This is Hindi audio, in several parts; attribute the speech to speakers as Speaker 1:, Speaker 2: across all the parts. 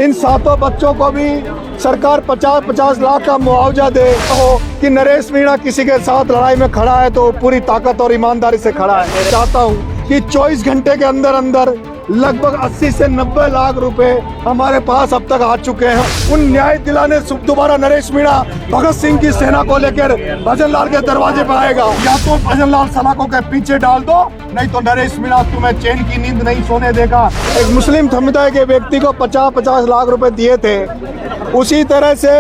Speaker 1: इन 7 बच्चों को भी सरकार 50-50 लाख का मुआवजा दे हो कि नरेश मीणा किसी के साथ लड़ाई में खड़ा है तो पूरी ताकत और ईमानदारी से खड़ा है। चाहता हूँ कि 24 घंटे के अंदर अंदर लगभग 80 से 90 लाख रुपए हमारे पास अब तक आ चुके हैं। उन न्याय दिलाने दोबारा नरेश मीणा भगत सिंह की सेना को लेकर भजनलाल के दरवाजे पर आएगा। या तो भजनलाल सलाखों के पीछे डाल दो, नहीं तो नरेश मीणा तुम्हें चैन की नींद नहीं सोने देगा। एक मुस्लिम समुदाय के व्यक्ति को 50-50 लाख रुपए दिए थे। उसी तरह से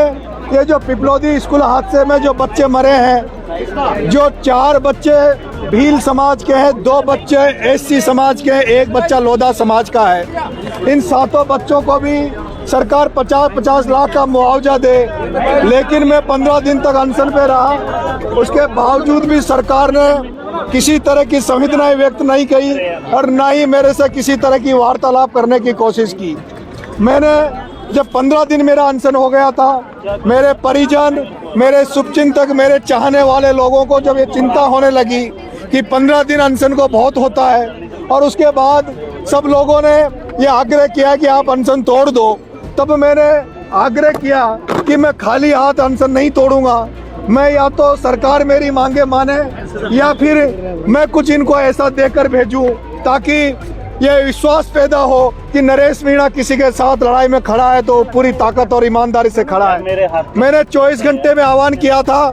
Speaker 1: ये जो पिपलोदी स्कूल हादसे में जो बच्चे मरे हैं, जो 4 बच्चे भील समाज के हैं, 2 बच्चे एससी समाज के हैं, 1 बच्चा लोधा समाज का है। इन 7 बच्चों को भी सरकार 50-50 लाख का मुआवजा दे, लेकिन मैं 15 दिन तक अनशन पे रहा। उसके बावजूद भी सरकार ने किसी तरह की संवेदनाएं व्यक्त नहीं की और ना ही मेरे से किसी तरह की वार्तालाप करने की कोशिश की। मैंने जब 15 दिन मेरा अनशन हो गया था, मेरे परिजन, मेरे शुभचिंतक, मेरे चाहने वाले लोगों को जब ये चिंता होने लगी कि 15 दिन अनशन को बहुत होता है, और उसके बाद सब लोगों ने ये आग्रह किया कि आप अनशन तोड़ दो, तब मैंने आग्रह किया कि मैं खाली हाथ अनशन नहीं तोड़ूंगा। मैं या तो सरकार मेरी मांगे माने या फिर मैं कुछ इनको ऐसा देकर भेजूं ताकि ये विश्वास पैदा हो कि नरेश मीणा किसी के साथ लड़ाई में खड़ा है तो पूरी ताकत और ईमानदारी से खड़ा है। मैंने 24 घंटे में आह्वान किया था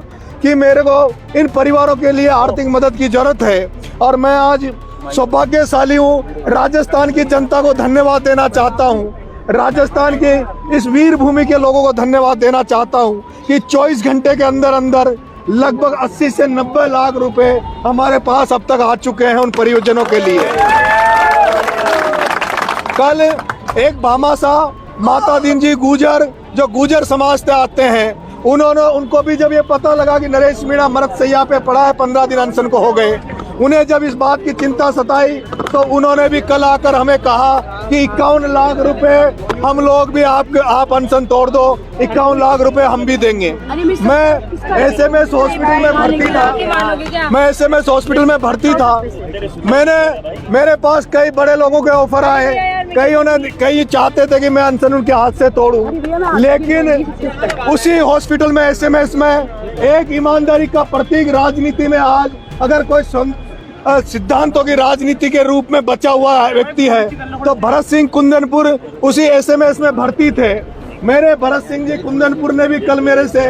Speaker 1: कि मेरे को इन परिवारों के लिए आर्थिक मदद की जरूरत है, और मैं आज सौभाग्यशाली हूँ। राजस्थान की जनता को धन्यवाद देना चाहता हूँ, राजस्थान के इस वीर भूमि के लोगों को धन्यवाद देना चाहता हूँ कि 24 घंटे के अंदर अंदर लगभग 80 से 90 लाख रुपए हमारे पास अब तक आ चुके हैं उन परियोजनों के लिए। कल एक भामाशाह माता दीन जी गुजर, जो गुजर समाज से आते हैं, उनको भी जब ये पता लगा कि नरेश मीणा मृत शैया पे पड़ा है, 15 दिन अनशन को हो गए, उन्हें जब इस बात की चिंता सताई तो उन्होंने भी कल आकर हमें कहा कि 51 लाख रुपए हम लोग भी आप अनशन तोड़ दो, 51 लाख रुपए हम भी देंगे। मैं एसएमएस हॉस्पिटल में भर्ती था। मेरे पास कई बड़े लोगों के ऑफर आए, कई चाहते थे कि मैं अनशन उनके हाथ से तोड़ूं, लेकिन उसी हॉस्पिटल में एसएमएस में एक ईमानदारी का प्रतीक राजनीति में आज अगर कोई सिद्धांतों की राजनीति के रूप में बचा हुआ व्यक्ति है तो भरत सिंह कुंदनपुर उसी एसएमएस में भर्ती थे। मेरे भरत सिंह जी कुंदनपुर ने भी कल मेरे से,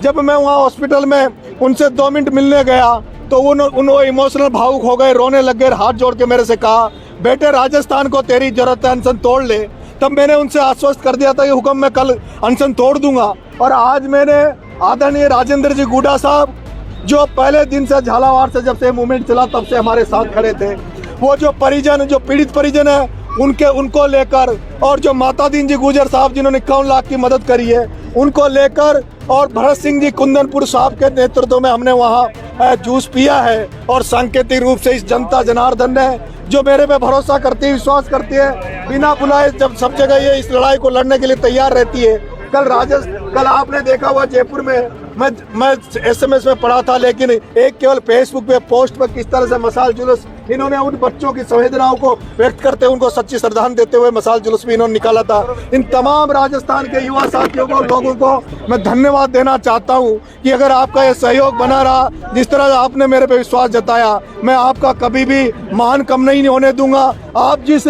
Speaker 1: जब मैं वहाँ हॉस्पिटल में उनसे 2 मिनट मिलने गया तो उन्होंने इमोशनल भावुक हो गए, रोने लग गए, हाथ जोड़ के मेरे से कहा, बेटे राजस्थान को तेरी जरूरत है, अनशन तोड़ ले। तब मैंने उनसे आश्वस्त कर दिया था कि हुक्म मैं कल अनशन तोड़ दूंगा। और आज मैंने आदरणीय राजेंद्र जी गुडा साहब, जो पहले दिन से झालावाड़ से जब से मूवमेंट चला तब से हमारे साथ खड़े थे, वो जो परिजन, जो पीड़ित परिजन है उनको लेकर, और जो माता दीन जी गुजर साहब जिन्होंने 51 लाख की मदद करी है उनको लेकर, और भरत सिंह जी कुंदनपुर साहब के नेतृत्व में हमने वहाँ जूस पिया है। और सांकेतिक रूप से इस जनता जनार्दन ने जो मेरे पे भरोसा करती है, विश्वास करती है, बिना बुलाए जब सब जगह ये इस लड़ाई को लड़ने के लिए तैयार रहती है। कल आपने देखा हुआ जयपुर में मैं एसएमएस में पढ़ा था, लेकिन एक केवल फेसबुक पे पोस्ट पर किस तरह से मशाल जुलूस इन्होंने उन बच्चों की संवेदनाओं को व्यक्त करते हुए उनको सच्ची श्रद्धांजलि देते हुए मशाल जुलूस भी इन्होंने निकाला था। इन तमाम राजस्थान के युवा साथियों को, लोगों को मैं धन्यवाद देना चाहता हूँ कि अगर आपका ये सहयोग बना रहा, जिस तरह आपने मेरे पे विश्वास जताया, मैं आपका कभी भी मान कम नहीं होने दूंगा। आप जिस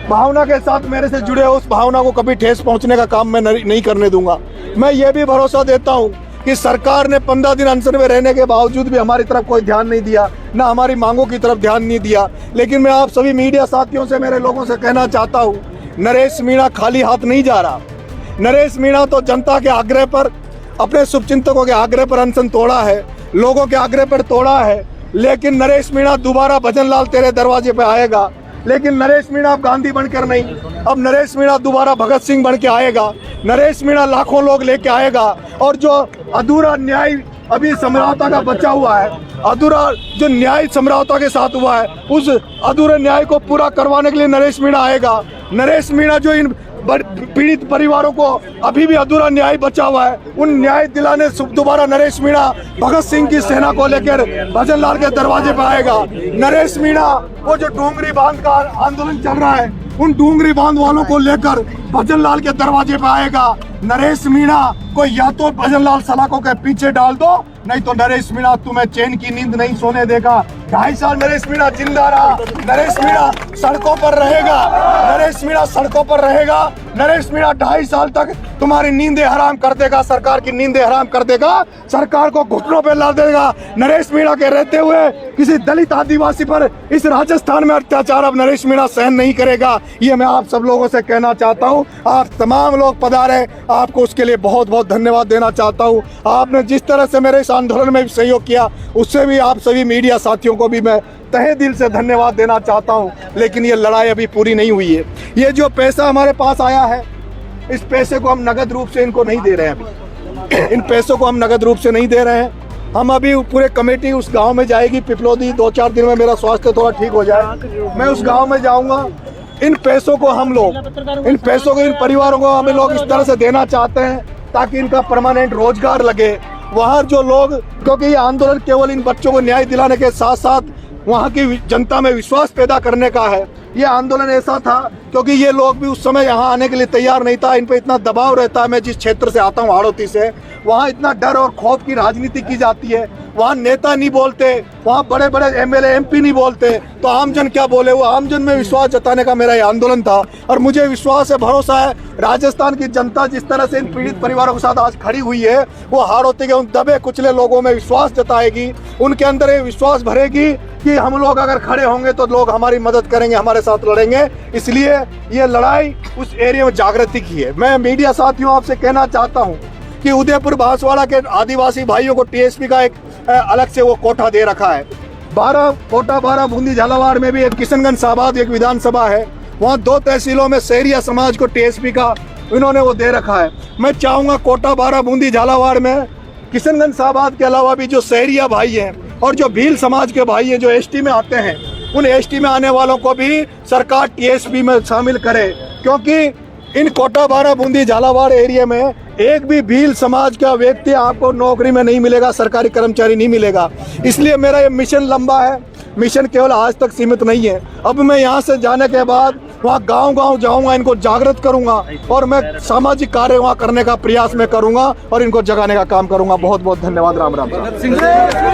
Speaker 1: भावना के साथ मेरे से जुड़े हो, उस भावना को कभी ठेस पहुंचने का काम मैं नहीं करने दूंगा। मैं ये भी भरोसा देता हूं कि सरकार ने 15 दिन अनशन में रहने के बावजूद भी हमारी तरफ कोई ध्यान नहीं दिया, ना हमारी मांगों की तरफ ध्यान नहीं दिया। लेकिन मैं आप सभी मीडिया साथियों से, मेरे लोगों से कहना चाहता हूं, नरेश मीणा खाली हाथ नहीं जा रहा। नरेश मीणा तो जनता के आग्रह पर, अपने शुभचिंतकों के आग्रह पर अनशन तोड़ा है, लोगों के आग्रह पर तोड़ा है। लेकिन नरेश मीणा दोबारा भजनलाल तेरे दरवाजे पे आएगा, लेकिन नरेश मीणा अब गांधी बनकर नहीं, अब नरेश मीणा दोबारा भगत सिंह बन के आएगा। नरेश मीणा लाखों लोग लेके आएगा, और जो अधूरा न्याय अभी समझौता का बचा हुआ है, अधूरा जो न्याय समझौता के साथ हुआ है, उस अधूरे न्याय को पूरा करवाने के लिए नरेश मीणा आएगा। नरेश मीणा जो इन पीड़ित परिवारों को अभी भी अधूरा न्याय बचा हुआ है, उन न्याय दिलाने दोबारा नरेश मीणा भगत सिंह की सेना को लेकर भजनलाल के दरवाजे पर आएगा। नरेश मीणा वो जो डोंगरी बांध का आंदोलन चल रहा है, उन डोंगरी बांध वालों को लेकर भजन लाल के दरवाजे पे आएगा नरेश मीणा को, या तो भजन लाल सलाखों के पीछे डाल दो, नहीं तो नरेश मीणा तुम्हें चैन की नींद नहीं सोने देगा। 2.5 साल नरेश मीणा जिंदा रहा, नरेश मीणा सड़कों पर रहेगा, नरेश मीणा सड़कों पर रहेगा। नरेश मीणा 2.5 साल तक तुम्हारी नींदें हराम कर देगा, सरकार की नींदें हराम कर देगा, सरकार को घुटनों पे ला देगा। नरेश मीणा के रहते हुए किसी दलित आदिवासी पर इस राजस्थान में अत्याचार अब नरेश मीणा सहन नहीं करेगा। ये मैं आप सब लोगों से कहना चाहता हूँ। आप तमाम लोग पधारे, आपको उसके लिए बहुत बहुत धन्यवाद देना चाहता हूँ। आपने जिस तरह से मेरे इस आंदोलन में सहयोग किया, उससे भी आप सभी मीडिया साथियों को भी मैं तहे दिल से धन्यवाद देना चाहता हूँ। लेकिन ये लड़ाई अभी पूरी नहीं हुई है। ये जो पैसा हमारे पास आया है, इस पैसे को हम नगद रूप से इनको नहीं दे रहे हैं। अभी इन पैसों को हम नगद रूप से नहीं दे रहे हैं। हम अभी पूरे कमेटी उस गांव में जाएगी, पिपलोदी। 2-4 दिन में मेरा स्वास्थ्य थोड़ा ठीक हो जाए, मैं उस गांव में जाऊंगा। इन पैसों को हम लोग, इन पैसों को इन परिवारों को हम लोग इस तरह से देना चाहते हैं ताकि इनका परमानेंट रोजगार लगे। वहाँ जो लोग, क्योंकि ये आंदोलन केवल इन बच्चों को न्याय दिलाने के साथ साथ वहाँ की जनता में विश्वास पैदा करने का है। ये आंदोलन ऐसा था क्योंकि ये लोग भी उस समय यहाँ आने के लिए तैयार नहीं था। इन पे इतना दबाव रहता है। मैं जिस क्षेत्र से आता हूँ, हाड़ौती से, वहाँ इतना डर और खौफ की राजनीति की जाती है। वहाँ नेता नहीं बोलते, वहाँ बड़े बड़े एमएलए एमपी नहीं बोलते, तो आमजन क्या बोले। वो आमजन में विश्वास जताने का मेरा ये आंदोलन था। और मुझे विश्वास है, भरोसा है, राजस्थान की जनता जिस तरह से इन पीड़ित परिवारों के साथ आज खड़ी हुई है, वो हाड़ौती के उन दबे कुचले लोगों में विश्वास जताएगी। उनके अंदर ये विश्वास भरेगी कि हम लोग अगर खड़े होंगे तो लोग हमारी मदद करेंगे, हमारे साथ लड़ेंगे। इसलिए ये लड़ाई उस एरिया में जागृति की है। मैं मीडिया साथियों आपसे कहना चाहता हूँ कि उदयपुर बांसवाड़ा के आदिवासी भाइयों को टीएसपी का एक अलग से वो कोटा दे रखा है। 12 कोटा, 12 बूंदी झालावाड़ में भी एक किशनगंज साबाद एक विधानसभा है, वहाँ 2 तहसीलों में शहरिया समाज को टीएसपी का इन्होंने वो दे रखा है। मैं चाहूँगा कोटा, 12 बूंदी झालावाड़ में किशनगंज साबाद के अलावा भी जो शहरिया भाई हैं और जो भील समाज के भाई हैं जो एसटी में आते हैं, उन एसटी में आने वालों को भी सरकार टीएसपी में शामिल करे। क्योंकि इन कोटा, 12 बूंदी झालावाड़ एरिया में एक भी भील समाज का व्यक्ति आपको नौकरी में नहीं मिलेगा, सरकारी कर्मचारी नहीं मिलेगा। इसलिए मेरा ये मिशन लंबा है, मिशन केवल आज तक सीमित नहीं है। अब मैं यहाँ से जाने के बाद वहाँ गांव-गांव जाऊँगा, इनको जागृत करूँगा और मैं सामाजिक कार्य वहाँ करने का प्रयास मैं करूँगा और इनको जगाने का काम करूँगा। बहुत बहुत धन्यवाद। राम राम।